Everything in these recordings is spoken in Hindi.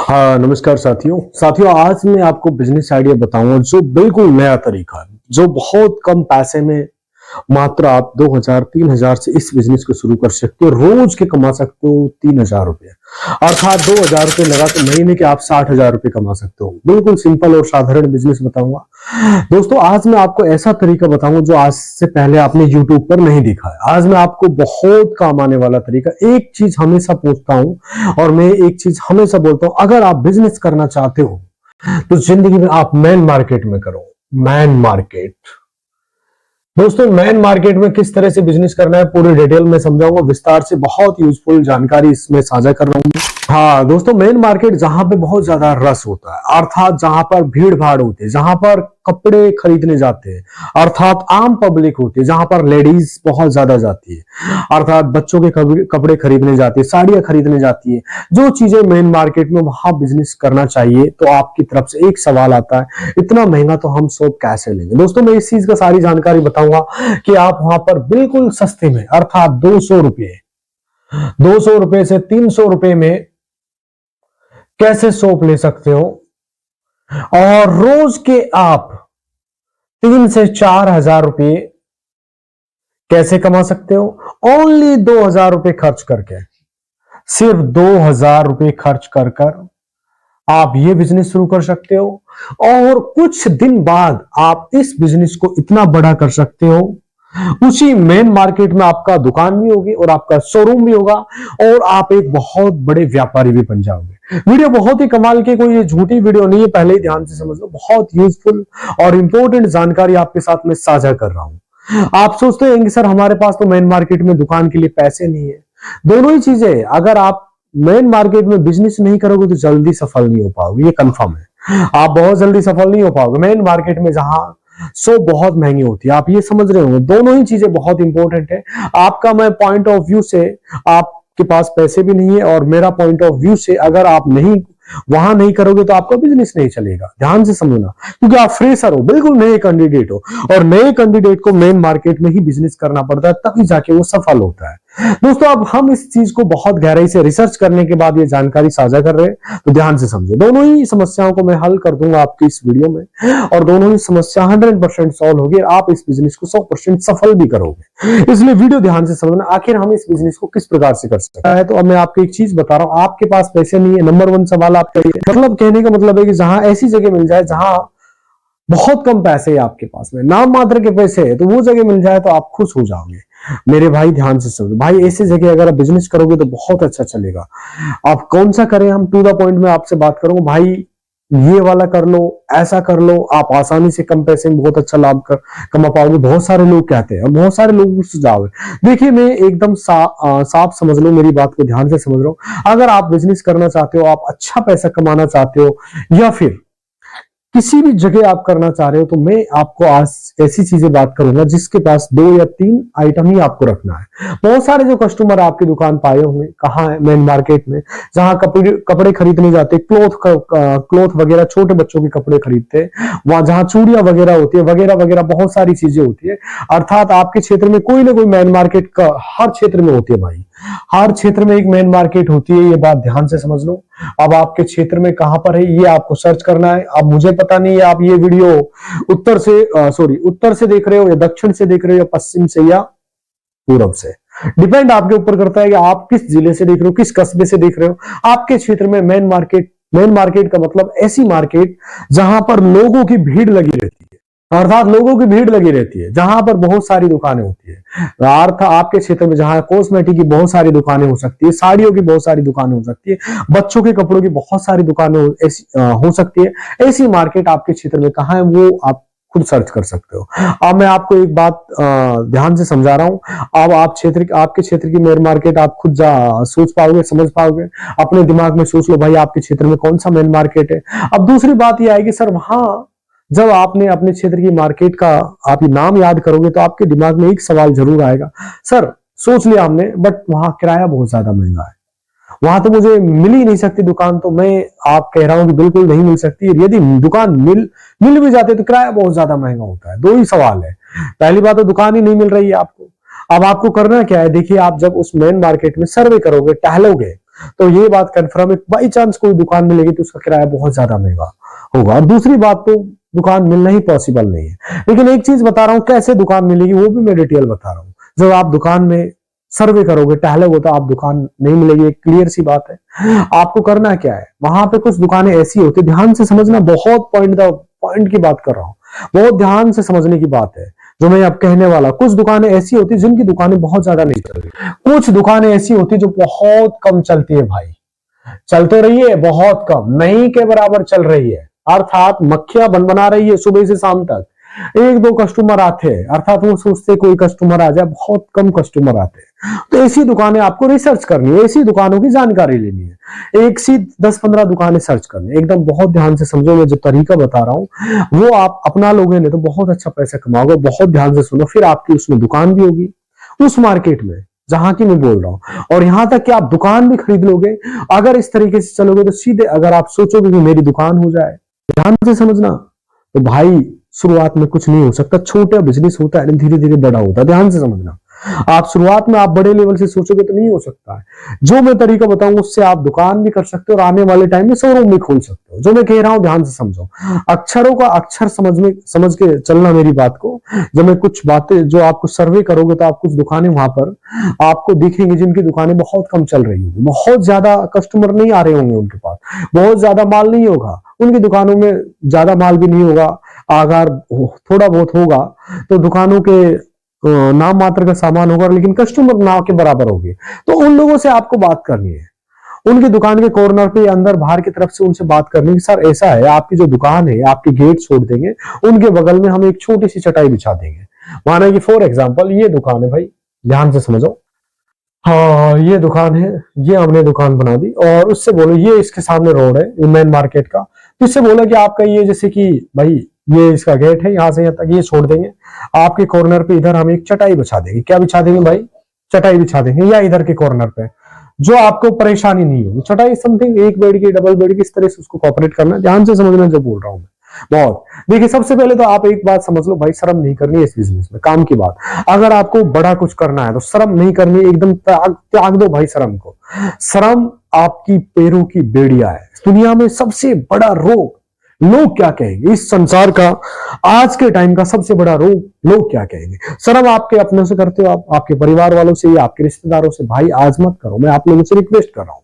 हाँ, नमस्कार साथियों आज मैं आपको बिजनेस आइडिया बताऊंगा जो बिल्कुल नया तरीका है, जो बहुत कम पैसे में मात्र आप 2000-3000 से इस बिजनेस को शुरू कर सकते हो। रोज के कमा सकते हो 3000 रुपए, अर्थात 2000 रुपए लगा के महीने के आप 60,000 रुपए कमा सकते हो। बिल्कुल सिंपल और साधारण बिजनेस बताऊंगा। दोस्तों आज मैं आपको ऐसा तरीका बताऊंगा जो आज से पहले आपने यूट्यूब पर नहीं देखा है। आज मैं आपको बहुत काम आने वाला तरीका, एक चीज हमेशा पूछता हूं और मैं एक चीज हमेशा बोलता हूं, अगर आप बिजनेस करना चाहते हो तो जिंदगी में आप मेन मार्केट में करो। मेन मार्केट, दोस्तों मेन मार्केट में किस तरह से बिजनेस करना है पूरी डिटेल में समझाऊंगा विस्तार से। बहुत यूजफुल जानकारी इसमें साझा कर रहा हूं। हाँ दोस्तों, मेन मार्केट जहां पे बहुत ज्यादा रस होता है, अर्थात जहां पर भीड़ भाड़ होती है, जहां पर कपड़े खरीदने जाते हैं, अर्थात आम पब्लिक होती है, जहां पर लेडीज बहुत ज्यादा जाती है, अर्थात बच्चों के कपड़े खरीदने जाती है, साड़ियां खरीदने जाती है, जो चीजें मेन मार्केट में वहां बिजनेस करना चाहिए। तो आपकी तरफ से एक सवाल आता है, इतना महंगा तो हम सब कैसे लेंगे। दोस्तों मैं इस चीज का सारी जानकारी बताऊंगा कि आप वहां पर बिल्कुल सस्ते में, अर्थात 200 रुपए से 300 रुपए में कैसे सोप ले सकते हो और रोज के आप 3 से 4 हजार रुपए कैसे कमा सकते हो। ओनली 2000 रुपए खर्च करके, सिर्फ 2000 रुपए खर्च कर आप ये बिजनेस शुरू कर सकते हो और कुछ दिन बाद आप इस बिजनेस को इतना बड़ा कर सकते हो। उसी मेन मार्केट में आपका दुकान भी होगी और आपका शोरूम भी होगा और आप एक बहुत बड़े व्यापारी भी बन जाओगे। वीडियो बहुत ही कमाल की, कोई झूठी वीडियो नहीं है, पहले ही ध्यान से समझ लो। बहुत यूजफुल और इंपॉर्टेंट जानकारी आपके साथ में साझा कर रहा हूं। आप सोचते हैं कि सर हमारे पास तो मेन मार्केट में दुकान के लिए पैसे नहीं है। दोनों ही चीजें, अगर आप मेन मार्केट में बिजनेस नहीं करोगे तो जल्दी सफल नहीं हो पाओगे, ये कंफर्म है। आप बहुत जल्दी सफल नहीं हो पाओगे मेन मार्केट में, जहां सो बहुत महंगी होती है। आप ये समझ रहे होंगे, दोनों ही चीजें बहुत इंपॉर्टेंट है। आपका मैं पॉइंट ऑफ व्यू से, आपके पास पैसे भी नहीं है और मेरा पॉइंट ऑफ व्यू से, अगर आप नहीं वहां नहीं करोगे तो आपका बिजनेस नहीं चलेगा। ध्यान से समझना, क्योंकि आप फ्रेशर हो, बिल्कुल नए कैंडिडेट हो और नए कैंडिडेट को मेन मार्केट में ही बिजनेस करना पड़ता है, तभी जाके वो सफल होता है। दोस्तों अब हम इस चीज को बहुत गहराई से रिसर्च करने के बाद ये जानकारी साझा कर रहे हैं, तो ध्यान से समझो। दोनों ही समस्याओं को मैं हल कर दूंगा आपकी इस वीडियो में और दोनों ही समस्या 100% सॉल्व होगी। आप इस बिजनेस को 100% सफल भी करोगे, इसलिए वीडियो ध्यान से समझना। आखिर हम इस बिजनेस को किस प्रकार से कर सकते हैं, तो अब मैं आपको एक चीज बता रहा हूं, आपके पास पैसे नहीं है, नंबर 1 सवाल आपका ये, मतलब कहने का मतलब है कि जहां ऐसी जगह मिल जाए जहां बहुत कम पैसे है आपके पास में, नाम मात्र के पैसे है, तो वो जगह मिल जाए तो आप खुश हो जाओगे। मेरे भाई ध्यान से समझो भाई, ऐसी जगह अगर आप बिजनेस करोगे तो बहुत अच्छा चलेगा। आप कौन सा करें, हम टू द पॉइंट में आपसे बात करूंगा। भाई ये वाला कर लो, ऐसा कर लो, आप आसानी से कम पैसे में बहुत अच्छा लाभ कमा पाओगे। बहुत सारे लोग कहते हैं और बहुत सारे लोग सुझाव है। देखिए मैं एकदम साफ समझ लो, मेरी बात को ध्यान से समझ लो। अगर आप बिजनेस करना चाहते हो, आप अच्छा पैसा कमाना चाहते हो, या फिर किसी भी जगह आप करना चाह रहे हो, तो मैं आपको आज ऐसी चीजें बात करूंगा जिसके पास 2 या 3 आइटम ही आपको रखना है। बहुत सारे जो कस्टमर आपकी दुकान पाए होंगे, कहाँ है, मेन मार्केट में, जहां कपड़े खरीदने जाते, क्लोथ वगैरह, छोटे बच्चों के कपड़े खरीदते हैं, वहां जहां चूड़ियां वगैरह होती है, वगैरह वगैरह बहुत सारी चीजें होती है। अर्थात आपके क्षेत्र में कोई ना कोई मेन मार्केट का हर क्षेत्र में होती है भाई, हर क्षेत्र में एक मेन मार्केट होती है, ये बात ध्यान से समझ लो। अब आपके क्षेत्र में कहां पर है ये आपको सर्च करना है। अब मुझे पता नहीं है आप ये वीडियो उत्तर से देख रहे हो या दक्षिण से देख रहे हो या पश्चिम से या पूरब से, डिपेंड आपके ऊपर करता है कि आप किस जिले से देख रहे हो, किस कस्बे से देख रहे हो। आपके क्षेत्र में मेन मार्केट का मतलब ऐसी मार्केट जहां पर लोगों की भीड़ लगी रहती है, अर्थात लोगों की भीड़ लगी रहती है, जहां पर बहुत सारी दुकानें होती है। अर्थ आपके क्षेत्र में जहां कॉस्मेटिक की बहुत सारी दुकानें हो सकती है, साड़ियों की बहुत सारी दुकानें हो सकती है, बच्चों के कपड़ों की बहुत सारी दुकानें हो सकती है। ऐसी मार्केट आपके क्षेत्र में कहां है वो आप खुद सर्च कर सकते हो। अब मैं आपको एक बात ध्यान से समझा रहा हूं। अब आपके क्षेत्र की मेन मार्केट आप खुद सोच पाओगे, समझ पाओगे। अपने दिमाग में सोच लो भाई आपके क्षेत्र में कौन सा मेन मार्केट है। अब दूसरी बात यह आएगी, सर वहां जब आपने अपने क्षेत्र की मार्केट का आप ये नाम याद करोगे तो आपके दिमाग में एक सवाल जरूर आएगा, सर सोच लिया हमने, बट वहां किराया बहुत ज्यादा महंगा है, वहां तो मुझे मिल ही नहीं सकती दुकान। तो मैं आप कह रहा हूं कि बिल्कुल नहीं मिल सकती। यदि दुकान मिल भी जाती तो किराया बहुत ज्यादा महंगा होता है। 2 ही सवाल है, पहली बात तो दुकान ही नहीं मिल रही है आपको। अब आपको करना क्या है, देखिए आप जब उस मेन मार्केट में सर्वे करोगे, टहलोगे, तो ये बात कंफर्म है, बाई चांस कोई दुकान मिलेगी तो उसका किराया बहुत ज्यादा महंगा होगा। और दूसरी बात तो दुकान मिलना ही पॉसिबल नहीं है। लेकिन एक चीज बता रहा हूं, कैसे दुकान मिलेगी वो भी मैं डिटेल बता रहा हूं। जब आप दुकान में सर्वे करोगे, टहलोगे, तो आप दुकान नहीं मिलेगी, एक क्लियर सी बात है। आपको करना क्या है, वहां पे कुछ दुकानें ऐसी होती, ध्यान से समझना, बहुत पॉइंट की बात कर रहा हूं, बहुत ध्यान से समझने की बात है जो मैं अब कहने वाला। कुछ दुकानें ऐसी होती जिनकी दुकानें बहुत ज्यादा नहीं चल रही, कुछ दुकानें ऐसी होती जो बहुत कम चलती है भाई, चल तो रही है बहुत कम, नहीं के बराबर चल रही है, अर्थात मक्खियां बन बना रही है सुबह से शाम तक, एक दो कस्टमर आते हैं, अर्थात वो सोचते कोई कस्टमर आ जाए, बहुत कम कस्टमर आते हैं। तो ऐसी दुकानें आपको रिसर्च करनी है, ऐसी दुकानों की जानकारी लेनी है, एक सी 10-15 दुकानें सर्च करनी है, एकदम बहुत ध्यान से समझो। मैं जो तरीका बता रहा हूं वो आप अपना लोगे नहीं तो बहुत अच्छा पैसा कमाओगे। बहुत ध्यान से सुनो, फिर आपकी उसमें दुकान भी होगी उस मार्केट में जहां की मैं बोल रहा हूं, और यहां तक कि आप दुकान भी खरीद लोगे। अगर इस तरीके से चलोगे तो सीधे अगर आप सोचोगे कि मेरी दुकान हो जाए, ध्यान से समझना, तो भाई शुरुआत में कुछ नहीं हो सकता, छोटा बिजनेस होता है, धीरे धीरे बड़ा होता है, ध्यान से समझना। आप शुरुआत में आप बड़े लेवल से सोचोगे तो नहीं हो सकता है। जो मैं तरीका बताऊंगा उससे आप दुकान भी कर सकते हो और आने वाले टाइम में शोरूम भी खोल सकते हो। जो मैं कह रहा हूं ध्यान से समझो, अक्षरों का अक्षर समझ के चलना मेरी बात को। जब मैं कुछ बातें जो आपको सर्वे करोगे तो आप कुछ दुकानें वहां पर आपको दिखेंगी जिनकी दुकानें बहुत कम चल रही होगी, बहुत ज्यादा कस्टमर नहीं आ रहे होंगे उनके पास, बहुत ज्यादा माल नहीं होगा उनकी दुकानों में, ज्यादा माल भी नहीं होगा, अगर थोड़ा बहुत होगा तो दुकानों के नाम मात्र का सामान होगा, लेकिन कस्टमर ना के बराबर होगी। तो उन लोगों से आपको बात करनी है, उनकी दुकान के कॉर्नर पे अंदर बाहर की तरफ से उनसे बात करनी है, सर ऐसा है आपकी जो दुकान है, आपकी गेट छोड़ देंगे, उनके बगल में हम एक छोटी सी चटाई बिछा देंगे। माना कि फॉर एग्जाम्पल ये दुकान है भाई, ध्यान से समझो, हाँ ये दुकान है, ये हमने दुकान बना दी, और उससे बोलो ये इसके सामने रोड है मेन मार्केट का, तो इससे बोलो कि आपका ये जैसे कि भाई ये इसका गेट है, यहाँ से यहाँ तक ये छोड़ देंगे, आपके कॉर्नर पे इधर हम एक चटाई बिछा देंगे। क्या बिछा देंगे भाई, चटाई बिछा देंगे, या इधर के कॉर्नर पे जो आपको परेशानी नहीं होगी। चटाई समथिंग एक बेड की, डबल बेड की, इस तरह से उसको कॉपरेट करना, ध्यान से समझना जो बोल रहा हूं मैं। बहुत देखिए, सबसे पहले तो आप एक बात समझ लो भाई, शर्म नहीं करनी है इस बिजनेस में, काम की बात। अगर आपको बड़ा कुछ करना है तो शर्म नहीं करनी है, एकदम त्याग दो भाई शर्म को। शर्म आपकी पैरों की बेड़िया है, दुनिया में सबसे बड़ा रोग। लोग क्या कहेंगे, इस संसार का आज के टाइम का सबसे बड़ा रोग लोग क्या कहेंगे। शर्म आपके अपनों से करते हो, आप आपके परिवार वालों से या आपके रिश्तेदारों से, भाई आज मत करो, मैं आप लोगों से रिक्वेस्ट कर रहा हूं।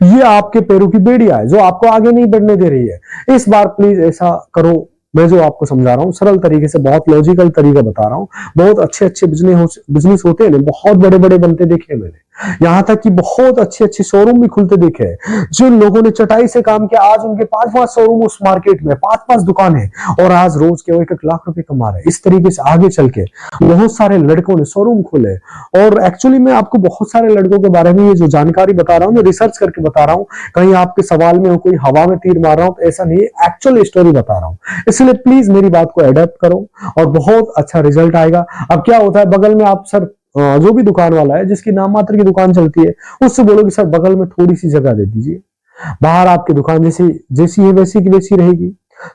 ये आपके पैरों की बेड़िया है जो आपको आगे नहीं बढ़ने दे रही है। इस बार प्लीज ऐसा करो, मैं जो आपको समझा रहा हूँ सरल तरीके से, बहुत लॉजिकल तरीका बता रहा हूँ। बहुत अच्छे अच्छे बिजनेस होते हैं, बहुत बड़े बड़े बनते देखे मैंने, यहां तक कि बहुत अच्छे अच्छे शोरूम भी खुलते देखे हैं। जिन लोगों ने चटाई से काम किया, आज उनके 5-5 शोरूम उस मार्केट में, 5-5 दुकानें, और आज रोज के 1-1 लाख रुपए कमा रहे हैं। इस तरीके से आगे चल के बहुत सारे लड़कों ने शोरूम खोले। और एक्चुअली मैं आपको बहुत सारे लड़कों के बारे में ये जो जानकारी बता रहा हूँ, मैं रिसर्च करके बता रहा हूँ, कहीं आपके सवाल में कोई हवा में तीर मार रहा हूँ तो ऐसा नहीं है, एक्चुअल स्टोरी बता रहा हूँ। इसलिए प्लीज मेरी बात को एडेप्ट करो और बहुत अच्छा रिजल्ट आएगा। अब क्या होता है, बगल में आप सर जो भी दुकान वाला है जिसकी नाम मात्र की दुकान चलती है, उससे बोलो कि सर बगल में थोड़ी सी जगह दे दीजिए, बाहर आपकी दुकान जैसी जैसी है वैसी की वैसी रहेगी,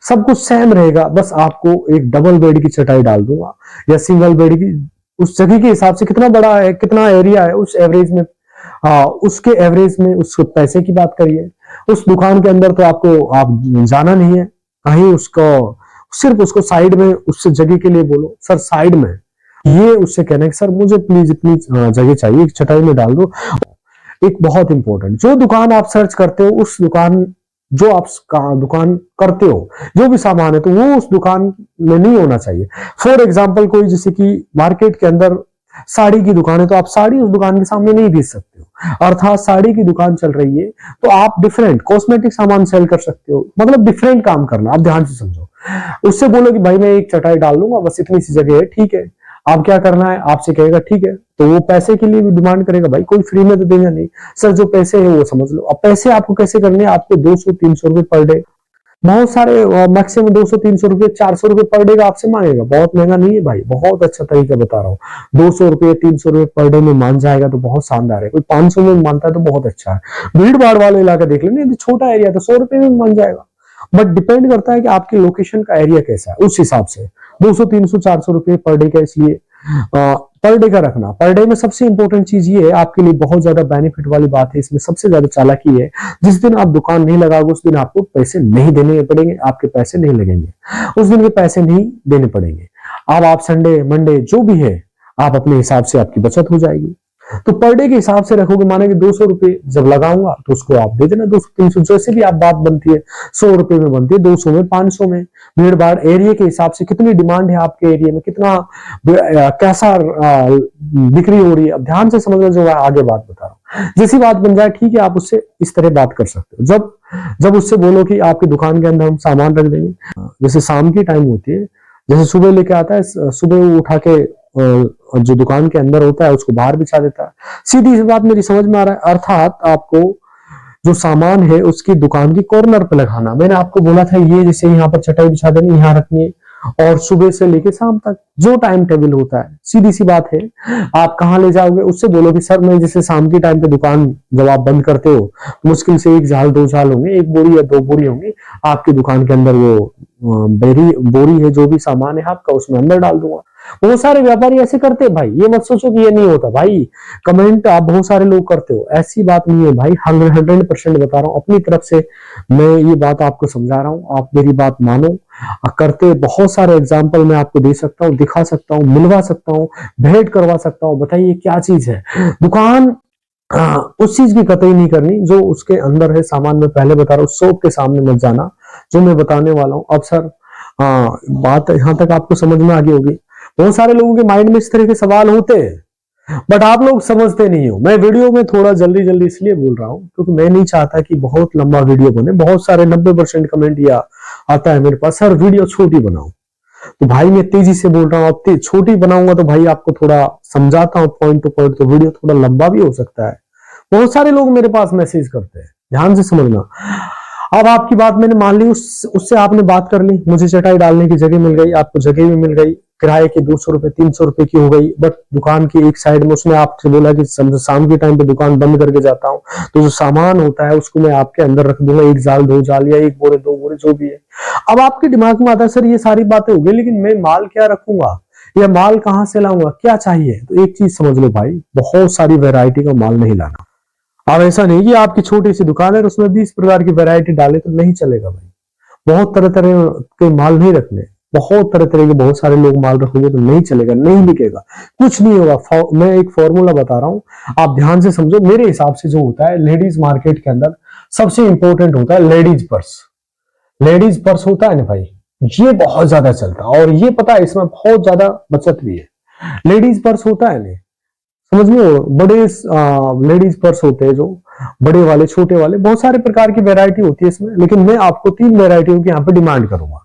सब कुछ सेम रहेगा, बस आपको एक डबल बेड की चटाई डाल दूंगा या सिंगल बेड की, उस जगह के हिसाब से कितना बड़ा है, कितना एरिया है, उस एवरेज में, उसके एवरेज में उस पैसे की बात करिए। उस दुकान के अंदर तो आपको आप जाना नहीं है कहीं, उसको सिर्फ उसको साइड में उस जगह के लिए बोलो, सर साइड में ये उससे कहना है कि सर मुझे प्लीज इतनी जगह चाहिए, एक चटाई में डाल दो। एक बहुत इंपॉर्टेंट, जो दुकान आप सर्च करते हो उस दुकान, जो आप दुकान करते हो, जो भी सामान है तो वो उस दुकान में नहीं होना चाहिए। फॉर एग्जाम्पल कोई जैसे कि मार्केट के अंदर साड़ी की दुकान है तो आप साड़ी उस दुकान के सामने नहीं बेच सकते हो, अर्थात साड़ी की दुकान चल रही है तो आप डिफरेंट कॉस्मेटिक सामान सेल कर सकते हो, मतलब डिफरेंट काम करना। आप ध्यान से समझो, उससे बोलो कि भाई मैं एक चटाई डाल दूंगा, बस इतनी सी जगह है, ठीक है, आप क्या करना है, आपसे कहेगा ठीक है, तो वो पैसे के लिए भी डिमांड करेगा, भाई कोई फ्री में तो देगा नहीं सर, जो पैसे है वो समझ लो। अब पैसे आपको कैसे करने हैं, आपको 200-300 रुपए पर डे, बहुत सारे मैक्सिमम 200-300 रुपए 400 रुपए पर डे का आपसे मांगेगा, बहुत महंगा नहीं है भाई, बहुत अच्छा तरीका बता रहा हूँ। 200 रुपए 300 रुपए पर डे में मान जाएगा तो बहुत शानदार है, कोई 500 में मानता है तो बहुत अच्छा है। भीड़ भाड़ वाले इलाका देख लेंगे, छोटा एरिया तो 100 रुपए में मान जाएगा, बट डिपेंड करता है कि आपकी लोकेशन का एरिया कैसा है, उस हिसाब से 200 300 400 रुपए पर डे का इसलिए पर डे का रखना। पर डे में सबसे इंपॉर्टेंट चीज ये है, आपके लिए बहुत ज्यादा बेनिफिट वाली बात है, इसमें सबसे ज्यादा चालाकी है, जिस दिन आप दुकान नहीं लगाओगे उस दिन आपको पैसे नहीं देने पड़ेंगे, आपके पैसे नहीं लगेंगे, उस दिन के पैसे नहीं देने पड़ेंगे। अब आप संडे मंडे जो भी है आप अपने हिसाब से आपकी बचत हो जाएगी। तो पर डे के हिसाब से रखोगे, माना कि 200 रुपए जब लगाऊंगा तो उसको आप दे देना 200-300, जैसे भी आप बात बनती है, 100 रुपए में बनती है, 200 में, 500 में। भीड़ भाड़ एरिया के हिसाब से कितनी डिमांड है आपके एरिया में, कितना कैसा बिक्री हो रही है, अब ध्यान से समझना जो मैं आगे बात बता रहा हूँ। जैसी बात बन जाए ठीक है, आप उससे इस तरह बात कर सकते हो। जब जब उससे बोलो कि आपकी दुकान के अंदर हम सामान रख देंगे, जैसे शाम की टाइम होती है, जैसे सुबह लेके आता है, सुबह उठा के जो दुकान के अंदर होता है उसको बाहर बिछा देता है। सीधी सी बात मेरी समझ में आ रहा है, अर्थात आपको जो सामान है उसकी दुकान की कॉर्नर पे लगाना। मैंने आपको बोला था ये जैसे यहाँ पर चटाई बिछा देनी, यहाँ रखनी है, और सुबह से लेके शाम तक जो टाइम टेबल होता है, सीधी सी बात है। आप कहाँ ले जाओगे, उससे बोलो कि सर मैं जैसे शाम की टाइम पे दुकान जब आप बंद करते हो तो मुश्किल से 1 झाल 2 झाल होंगे, 1 बोरी या 2 बोरी होंगी आपकी दुकान के अंदर, वो बोरी है जो भी सामान है आपका उसमें अंदर डाल दूंगा। बहुत सारे व्यापारी ऐसे करते हैं भाई, ये मत सोचो कि ये नहीं होता भाई। कमेंट आप बहुत सारे लोग करते हो, ऐसी बात नहीं है भाई, 100% बता रहा हूं अपनी तरफ से, मैं ये बात आपको समझा रहा हूं, आप मेरी बात मानो। करते बहुत सारे एग्जाम्पल मैं आपको दे सकता हूँ, दिखा सकता हूँ, मिलवा सकता हूँ, भेंट करवा सकता हूँ। बताइए क्या चीज है दुकान, उस चीज की कतई नहीं करनी जो उसके अंदर है सामान। में पहले बता रहा हूँ, शॉप के सामने मत जाना जो मैं बताने वाला हूँ। अब सर बात यहां तक आपको समझ में आ गई होगी। बहुत सारे लोगों के माइंड में इस तरह के सवाल होते हैं, बट आप लोग समझते नहीं हो। मैं वीडियो में थोड़ा जल्दी जल्दी इसलिए बोल रहा हूं क्योंकि मैं नहीं चाहता कि बहुत लंबा वीडियो बने। बहुत सारे 90% कमेंट या आता है मेरे पास, सर वीडियो छोटी बनाओ। तो भाई मैं तेजी से बोल रहा हूँ, अब छोटी बनाऊंगा तो भाई आपको थोड़ा समझाता हूँ पॉइंट टू पॉइंट, तो वीडियो थोड़ा लंबा भी हो सकता है। बहुत सारे लोग मेरे पास मैसेज करते हैं, ध्यान से समझना। अब आपकी बात मैंने मान ली, उससे आपने बात कर ली, मुझे चटाई डालने की जगह मिल गई, आपको जगह भी मिल गई, किराए की 200 रुपए 300 रुपए की हो गई, बट दुकान की एक साइड में उसने आपसे बोला कि शाम के टाइम पे दुकान बंद करके जाता हूँ, तो जो सामान होता है उसको मैं आपके अंदर रख दूंगा, 1 जाल 2 जाल या 1 बोरे 2 बोरे जो भी है। अब आपके दिमाग में आता है सर ये सारी बातें हो गई, लेकिन मैं माल क्या रखूंगा या माल कहां से लाऊंगा, क्या चाहिए? तो एक चीज समझ लो भाई, बहुत सारी वैरायटी का माल नहीं लाना। अब ऐसा नहीं कि आपकी छोटी सी दुकान है और उसमें 20 प्रकार की वैरायटी डाले तो नहीं चलेगा भाई। बहुत तरह तरह के माल नहीं रखने, बहुत तरह तरह के बहुत सारे लोग माल रखोगे तो नहीं चलेगा, नहीं बिकेगा, कुछ नहीं होगा। मैं एक फॉर्मूला बता रहा हूं, आप ध्यान से समझो। मेरे हिसाब से जो होता है लेडीज मार्केट के अंदर सबसे इंपॉर्टेंट होता है लेडीज पर्स। लेडीज पर्स होता है ना भाई, ये बहुत ज्यादा चलता है, और ये पता है इसमें बहुत ज्यादा बचत भी है। लेडीज पर्स होता है ना, समझ में हो, बड़े लेडीज पर्स होते हैं जो बड़े वाले छोटे वाले, बहुत सारे प्रकार की वैरायटी होती है इसमें, लेकिन मैं आपको 3 वैरायटियों की यहाँ पे डिमांड करूंगा।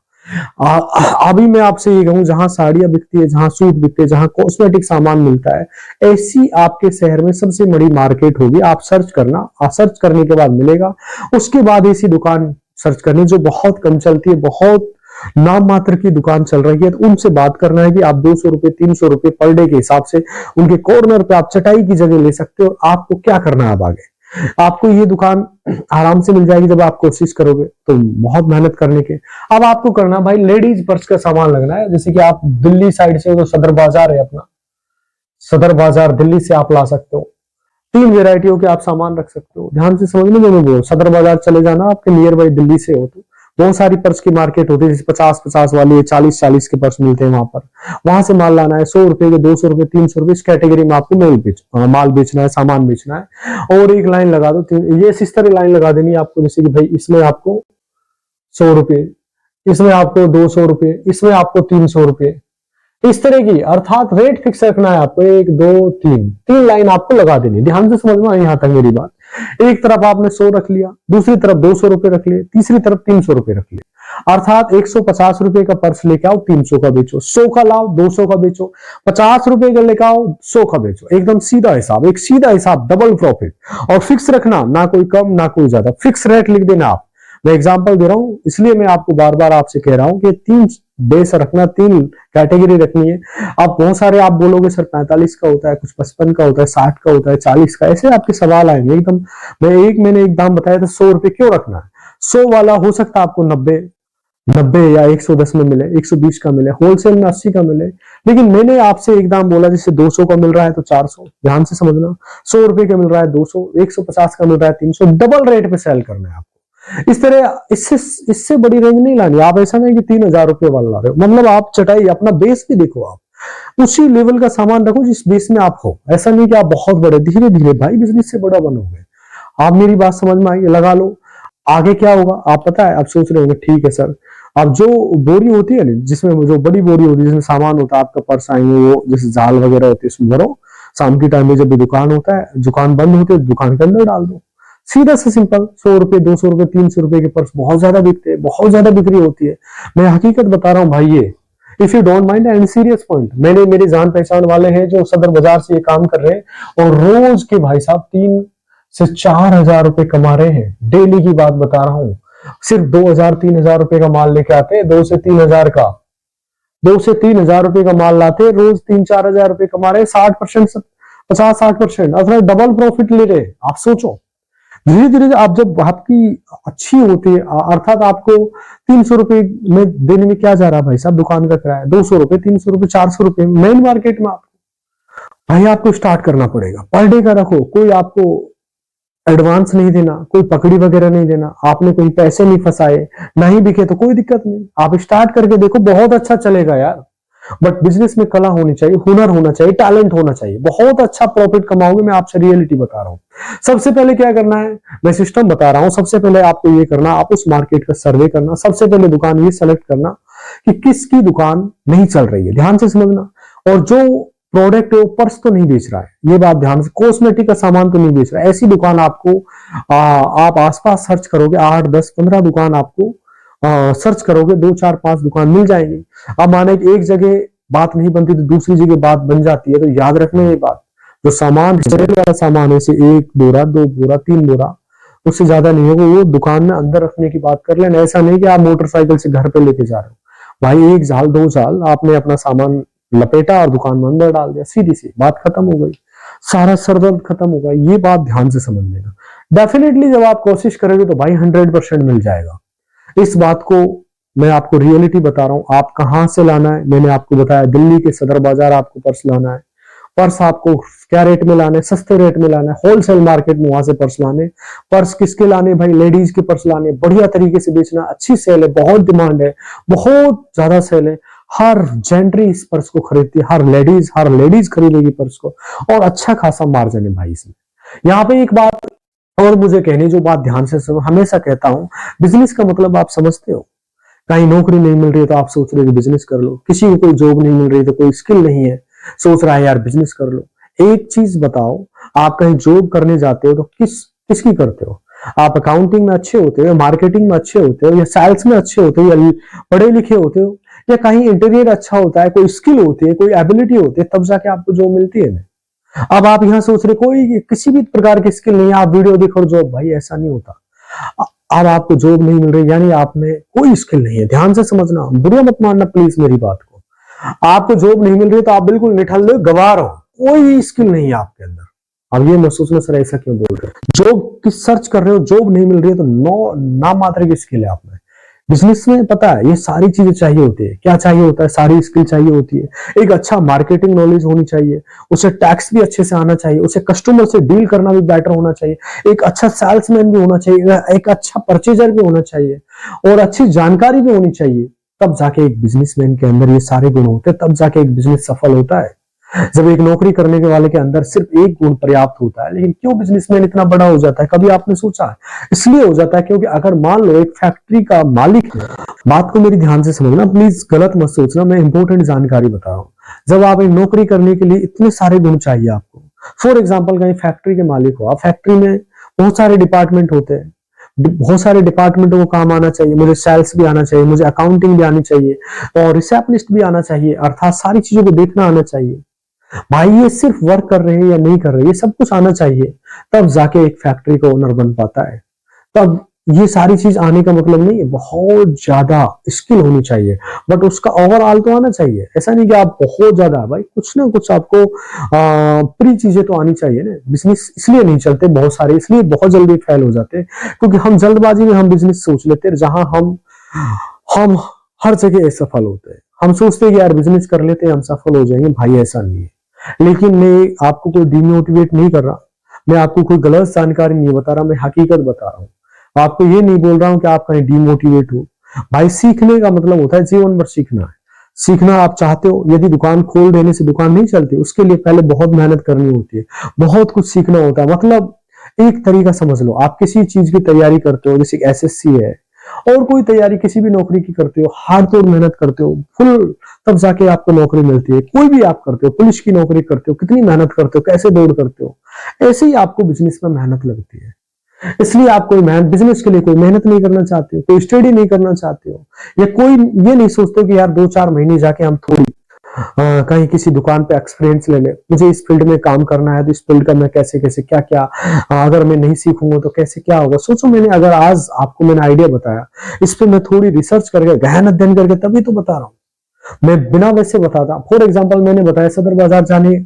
अभी मैं आपसे ये कहूं, जहां साड़ियां बिकती है, जहां सूट बिकते हैं, जहां कॉस्मेटिक सामान मिलता है, ऐसी आपके शहर में सबसे बड़ी मार्केट होगी। आप सर्च करना, सर्च करने के बाद मिलेगा। उसके बाद ऐसी दुकान सर्च करनी जो बहुत कम चलती है, बहुत नाम मात्र की दुकान चल रही है, तो उनसे बात करना है कि आप 200 रुपए 300 रुपए पर डे के हिसाब से उनके कॉर्नर पे आप चटाई की जगह ले सकते हो। आपको क्या करना है अब आगे, आपको ये दुकान आराम से मिल जाएगी जब आप कोशिश करोगे तो, बहुत मेहनत करने के। अब आपको करना भाई, लेडीज पर्स का सामान लगना है। जैसे कि आप दिल्ली साइड से हो तो सदर बाजार है अपना, सदर बाजार दिल्ली से आप ला सकते हो। 3 वेरायटियों के आप सामान रख सकते हो। ध्यान से समझ में, मैं बोल सदर बाजार चले जाना, आपके नियर बाई दिल्ली से हो तो बहुत सारी पर्स की मार्केट होती है, जैसे 50-50 वाली, 40-40 के पर्स मिलते हैं वहां से माल लाना है। 100 रुपए के, 200 रुपए 300 रुपए, इस कैटेगरी में आपको माल बेचना है, सामान बेचना है। और एक लाइन लगा दो, ये इस तरह लाइन लगा देनी है आपको, जैसे कि भाई इसमें आपको 100 रुपए, इसमें आपको 200 रुपए, इसमें आपको 300 रुपए, इस तरह की, अर्थात रेट फिक्स रखना है आपको। 1 2 3 लाइन आपको लगा देनी। ध्यान से समझ में आई यहां तक मेरी बात। एक तरफ आपने 100 रख लिया, दूसरी तरफ 200 रुपए रख लिए, तीसरी तरफ 300 रुपए रख लिए, अर्थात 150 रुपए का पर्स लेके आओ, 300 का बेचो। 100 का लाओ, 200 का बेचो। 50 रुपए का लेके आओ, 100 का बेचो। एकदम सीधा हिसाब, एक सीधा हिसाब, डबल प्रॉफिट। और फिक्स रखना, ना कोई कम ना कोई ज्यादा, फिक्स रेट लिख देना आप। मैं एग्जांपल दे रहा हूं, इसलिए मैं आपको बार बार आपसे कह रहा हूं कि 3 बेस रखना, 3 कैटेगरी रखनी है। आप बहुत सारे आप बोलोगे सर 45 का होता है, कुछ 55 का होता है, 60 का होता है, 40 का, ऐसे आपके सवाल आएंगे एकदम। मैंने एक दाम बताया था 100 रुपए क्यों रखना है। 100 वाला हो सकता है आपको 90, 90 या 110 में मिले, 120 का मिले, होलसेल में 80 का मिले, लेकिन मैंने आपसे एक दाम बोला जिससे 200 का मिल रहा है तो 400, ध्यान से समझना। 100 रुपए का मिल रहा है 200, 150 का मिल रहा है 300, डबल रेट पे सेल करना है आपको। इस तरह इससे बड़ी रेंज नहीं लानी। आप ऐसा नहीं कि 3000 रुपए वाला ला रहे हो, मतलब आप चटाई अपना बेस भी देखो, आप उसी लेवल का सामान रखो जिस बेस में आप हो। ऐसा नहीं कि आप बहुत बड़े, धीरे धीरे भाई बिजनेस से बड़ा बनोगे। आप मेरी बात समझ में आई, लगा लो। आगे क्या होगा आप पता है, आप सोच रहे होंगे ठीक है सर, अब जो बोरी होती है ना, जिसमें जो बड़ी बोरी होती है जिसमें सामान होता है आपका, पर्स आएंगे वो जैसे जाल वगैरह होती है उसमें भरो, शाम के टाइम में जब भी दुकान होता है, दुकान बंद होती है, दुकान के अंदर डाल दो। सीधा से सिंपल। 100 रुपए, 200 रुपए, 300 रुपए के पर्स बहुत ज्यादा बिकते हैं, बहुत ज्यादा बिक्री होती है। मैं हकीकत बता रहा हूँ भाई, ये if you don't mind and serious point, मैंने मेरे जान पहचान वाले हैं जो सदर बाजार से ये काम कर रहे हैं और रोज के भाई साहब 3 से 4 हजार रुपए कमा रहे हैं। डेली की बात बता रहा हूँ। सिर्फ 2000-3000 रुपए का माल लेके आते हैं, 2 से 3 हजार रुपए का माल लाते हैं, रोज 3-4 हजार रुपए कमा रहे हैं, 60%, 50-60%, अपना डबल प्रॉफिट ले रहे। आप सोचो, धीरे धीरे आप जब आपकी अच्छी होती है, अर्थात आपको 300 रुपए में देने में क्या जा रहा है भाई साहब, दुकान का किराया 200 रुपए, 300 रुपए, 400 रुपए मेन मार्केट में। आप भाई आपको स्टार्ट करना पड़ेगा, पर डे का रखो, कोई आपको एडवांस नहीं देना, कोई पकड़ी वगैरह नहीं देना, आपने कोई पैसे नहीं फंसाए, नहीं बिके तो कोई दिक्कत नहीं, आप स्टार्ट करके देखो, बहुत अच्छा चलेगा यार। बट बिजनेस में कला होनी चाहिए, हुनर होना चाहिए, टैलेंट होना चाहिए, बहुत अच्छा प्रॉफिट कमाओगे। मैं आपसे रियलिटी बता रहा हूं। सबसे पहले क्या करना है, मैं सिस्टम बता रहा हूं। सबसे पहले आपको ये करना, आप उस मार्केट का सर्वे करना। सबसे पहले दुकान ये सेलेक्ट करना कि किसकी दुकान नहीं चल रही है, ध्यान से समझना। और जो प्रोडक्ट है वो पर्स तो नहीं बेच रहा है, ये बात ध्यान से, कॉस्मेटिक का सामान तो नहीं बेच रहा है, ऐसी दुकान आपको आप आसपास सर्च करोगे, 8, 10, 15 दुकान आपको सर्च करोगे, 2, 4, 5 दुकान मिल जाएंगी। अब माने कि एक जगह बात नहीं बनती तो दूसरी जगह बात बन जाती है, तो याद रखना ये बात। जो सामान सेल वाला सामान है, जैसे 1 बोरा, 2 बोरा, 3 बोरा, उससे ज्यादा नहीं होगा, वो दुकान में अंदर रखने की बात कर लेना। ऐसा नहीं कि आप मोटरसाइकिल से घर पे लेके जा रहे हो, भाई 1 साल 2 साल आपने अपना सामान लपेटा और दुकान में अंदर डाल दिया, सीधी सी बात खत्म हो गई, सारा सरदर्द खत्म होगा। ये बात ध्यान से समझ लेना। डेफिनेटली जब आप कोशिश करोगे तो भाई 100% मिल जाएगा। इस बात को मैं आपको रियलिटी बता रहा हूं। आप कहां से लाना है, मैंने आपको बताया, दिल्ली के सदर बाजार आपको पर्स लाना है। पर्स आपको क्या रेट में लाने, सस्ते रेट में लाना है, होलसेल मार्केट में वहां से पर्स लाने। पर्स किसके लाने भाई, लेडीज के पर्स लाने, बढ़िया तरीके से बेचना, अच्छी सेल है, बहुत डिमांड है, बहुत ज्यादा सेल है, हर जेंट्री इस पर्स को खरीदती है, हर लेडीज खरीदेगी पर्स को, और अच्छा खासा मार्जिन है भाई इसमें। यहाँ पे एक बात और मुझे कहनी, जो बात ध्यान से सुनो, हमेशा कहता हूं, बिजनेस का मतलब आप समझते हो। कहीं नौकरी नहीं मिल रही है तो आप सोच रहे हो बिजनेस कर लो, किसी को कोई जॉब नहीं मिल रही तो कोई स्किल नहीं है, सोच रहा है यार बिजनेस कर लो। एक चीज बताओ, आप कहीं जॉब करने जाते हो तो किसकी करते हो? आप अकाउंटिंग में अच्छे होते हो, मार्केटिंग में अच्छे होते हो, या सेल्स में अच्छे होते हो, या पढ़े लिखे होते हो, या कहीं इंटीरियर अच्छा होता है, कोई स्किल होती है, कोई एबिलिटी होती है, तब जाके आपको जॉब मिलती है ना। अब आप यहाँ सोच रहे कोई किसी भी प्रकार की स्किल नहीं है, आप वीडियो देखो जॉब, भाई ऐसा नहीं होता। अब आपको जॉब नहीं मिल रही यानी आप में कोई स्किल नहीं है, ध्यान से समझना, बुरा मत मानना प्लीज मेरी बात को। आपको जॉब नहीं मिल रही तो आप बिल्कुल निठल्ले गवार हो, कोई स्किल नहीं है आपके अंदर। अब ये मैं सोचना सर ऐसा क्यों बोल रहे हो, जॉब की सर्च कर रहे हो, जॉब नहीं मिल रही है तो नाम मात्र की स्किल है आप में। बिजनेस में पता है ये सारी चीजें चाहिए होती है, क्या चाहिए होता है, सारी स्किल चाहिए होती है। एक अच्छा मार्केटिंग नॉलेज होनी चाहिए, उसे टैक्स भी अच्छे से आना चाहिए, उसे कस्टमर से डील करना भी बेटर होना चाहिए, एक अच्छा सेल्समैन भी होना चाहिए, एक अच्छा परचेजर भी होना चाहिए, और अच्छी जानकारी भी होनी चाहिए। तब जाके एक बिजनेसमैन के अंदर ये सारे गुण होते हैं, तब जाके एक बिजनेस सफल होता है। जब एक नौकरी करने के वाले के अंदर सिर्फ एक गुण पर्याप्त होता है, लेकिन क्यों बिजनेसमैन इतना बड़ा हो जाता है, कभी आपने सोचा है? इसलिए हो जाता है क्योंकि अगर मान लो एक फैक्ट्री का मालिक है, बात को मेरी ध्यान से समझना प्लीज, गलत मत सोचना, मैं इंपॉर्टेंट जानकारी बता रहा हूं। जब आप एक नौकरी करने के लिए इतने सारे गुण चाहिए आपको, फॉर एग्जाम्पल कहीं फैक्ट्री के मालिक हो आप, फैक्ट्री में बहुत सारे डिपार्टमेंट होते हैं, बहुत सारे डिपार्टमेंटों को काम आना चाहिए, मुझे सेल्स भी आना चाहिए, मुझे अकाउंटिंग भी आनी चाहिए, और रिसेप्शनिस्ट भी आना चाहिए, अर्थात सारी चीजों को देखना आना चाहिए। भाई ये सिर्फ वर्क कर रहे हैं या नहीं कर रहे, ये सब कुछ आना चाहिए, तब जाके एक फैक्ट्री का ओनर बन पाता है। तब ये सारी चीज आने का मतलब नहीं है बहुत ज्यादा स्किल होनी चाहिए, बट उसका ओवरऑल तो आना चाहिए। ऐसा नहीं कि आप बहुत ज्यादा, भाई कुछ ना कुछ आपको प्री चीजें तो आनी चाहिए ना। बिजनेस इसलिए नहीं चलते बहुत सारे, इसलिए बहुत जल्दी फेल हो जाते हैं, क्योंकि हम जल्दबाजी में हम बिजनेस सोच लेते हैं, जहां हम हर जगह असफल होते हैं। हम सोचते हैं कि यार बिजनेस कर लेते हैं हम सफल हो जाएंगे, भाई ऐसा नहीं है। लेकिन मैं आपको कोई डिमोटिवेट नहीं कर रहा, मैं आपको कोई गलत जानकारी नहीं बता रहा, मैं हकीकत बता रहा हूँ। आपको ये नहीं बोल रहा हूँ कि आप कहीं डिमोटिवेट हो। भाई सीखने का मतलब होता है जीवन भर सीखना है। सीखना आप चाहते हो, यदि दुकान खोल देने से दुकान नहीं चलती, उसके लिए पहले बहुत मेहनत करनी होती है, बहुत कुछ सीखना होता है। मतलब एक तरीका समझ लो, आप किसी चीज की तैयारी करते हो, जैसे एसएससी है और कोई तैयारी किसी भी नौकरी की करते हो, हार्ड तोड़ मेहनत करते हो फुल, तब जाके आपको नौकरी मिलती है। कोई भी आप करते हो, पुलिस की नौकरी करते हो, कितनी मेहनत करते हो, कैसे दौड़ करते हो, ऐसे ही आपको बिजनेस में मेहनत लगती है। इसलिए आप कोई मेहनत बिजनेस के लिए कोई मेहनत नहीं करना चाहते हो, कोई स्टडी नहीं करना चाहते हो, या कोई ये नहीं सोचते कि यार 2-4 महीने जाके हम थोड़ी कहीं किसी दुकान पे एक्सपीरियंस ले ले, मुझे इस फील्ड में काम करना है तो इस फील्ड का मैं कैसे कैसे क्या क्या, अगर मैं नहीं सीखूंगा तो कैसे क्या होगा। सोचो, मैंने अगर आज आपको मैंने आइडिया बताया, इस पे मैं थोड़ी रिसर्च करके गहन अध्ययन करके तभी तो बता रहा हूँ। मैं बिना वैसे बताता, फॉर एग्जाम्पल मैंने बताया सदर बाजार जाने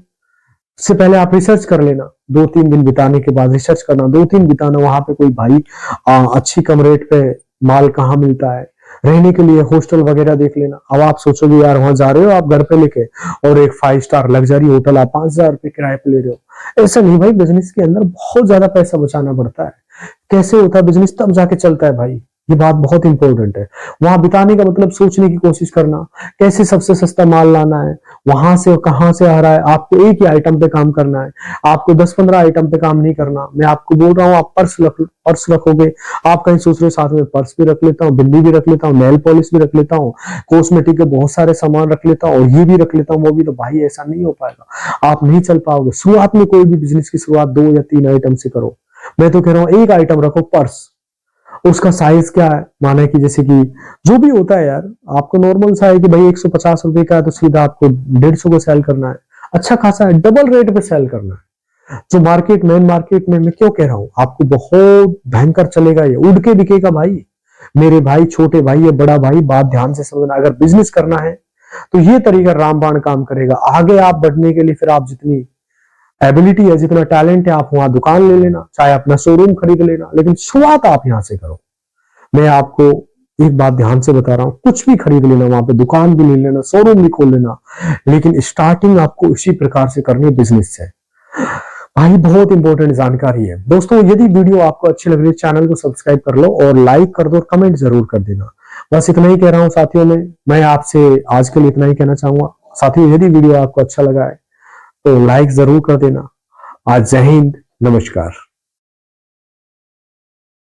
से पहले आप रिसर्च कर लेना, 2-3 दिन बिताने के बाद रिसर्च करना, 2-3 बिताना वहां पे कोई भाई अच्छी कम रेट पे माल कहाँ मिलता है, रहने के लिए हॉस्टल वगैरह देख लेना। अब आप सोचोगे यार वहां जा रहे हो आप घर पे लेके, और एक 5 स्टार लग्जरी होटल आप 5,000 रुपए किराए पे ले रहे हो। ऐसा नहीं भाई, बिजनेस के अंदर बहुत ज्यादा पैसा बचाना पड़ता है। कैसे होता है बिजनेस, तब जाके चलता है भाई, ये बात बहुत इंपॉर्टेंट है। वहां बिताने का मतलब सोचने की कोशिश करना, कैसे सबसे सस्ता माल लाना है, वहां से कहां से आ रहा है। आपको एक ही आइटम पे काम करना है, आपको 10-15 आइटम पे काम नहीं करना। मैं आपको बोल रहा हूँ, आप पर्स रखोगे, आप कहीं सोच रहे हो साथ में पर्स भी रख लेता हूँ, बिल्ली भी रख लेता हूँ, नेल पॉलिश भी रख लेता हूँ, कॉस्मेटिक के बहुत सारे सामान रख लेता हूँ, और ये भी रख लेता हूँ वो भी, तो भाई ऐसा नहीं हो पाएगा, आप नहीं चल पाओगे। शुरुआत में कोई भी बिजनेस की शुरुआत 2 या 3 आइटम से करो। मैं तो कह रहा हूँ एक आइटम रखो, पर्स। उसका साइज क्या है, माना कि जैसे कि जो भी होता है यार, आपको नॉर्मल सा है कि भाई 150 रुपए का है तो सीधा आपको 150 को सेल करना है, अच्छा खासा है, डबल रेट पे सेल करना है। जो मार्केट मेन मार्केट में मैं क्यों कह रहा हूं, आपको बहुत भयंकर चलेगा, ये उड़ के बिकेगा भाई। मेरे भाई, छोटे भाई या बड़ा भाई, बात ध्यान से समझना। अगर बिजनेस करना है तो ये तरीका रामबाण काम करेगा। आगे आप बढ़ने के लिए फिर आप जितनी एबिलिटी है, जितना टैलेंट है, आप वहां दुकान ले लेना, चाहे अपना शोरूम खरीद लेना, लेकिन शुरुआत आप यहां से करो। मैं आपको एक बात ध्यान से बता रहा हूं, कुछ भी खरीद लेना, वहां पे दुकान भी ले लेना, शोरूम भी खोल लेना, लेकिन स्टार्टिंग आपको इसी प्रकार से करनी है बिजनेस से। भाई बहुत इंपॉर्टेंट जानकारी है दोस्तों। यदि वीडियो आपको अच्छी लग रही है, चैनल को सब्सक्राइब कर लो और लाइक कर दो और कमेंट जरूर कर देना। बस इतना ही कह रहा हूं साथियों, मैं आपसे आज के लिए इतना ही कहना चाहूंगा। साथियों, यदि वीडियो आपको अच्छा लगा है तो लाइक जरूर कर देना। आज जय हिंद, नमस्कार।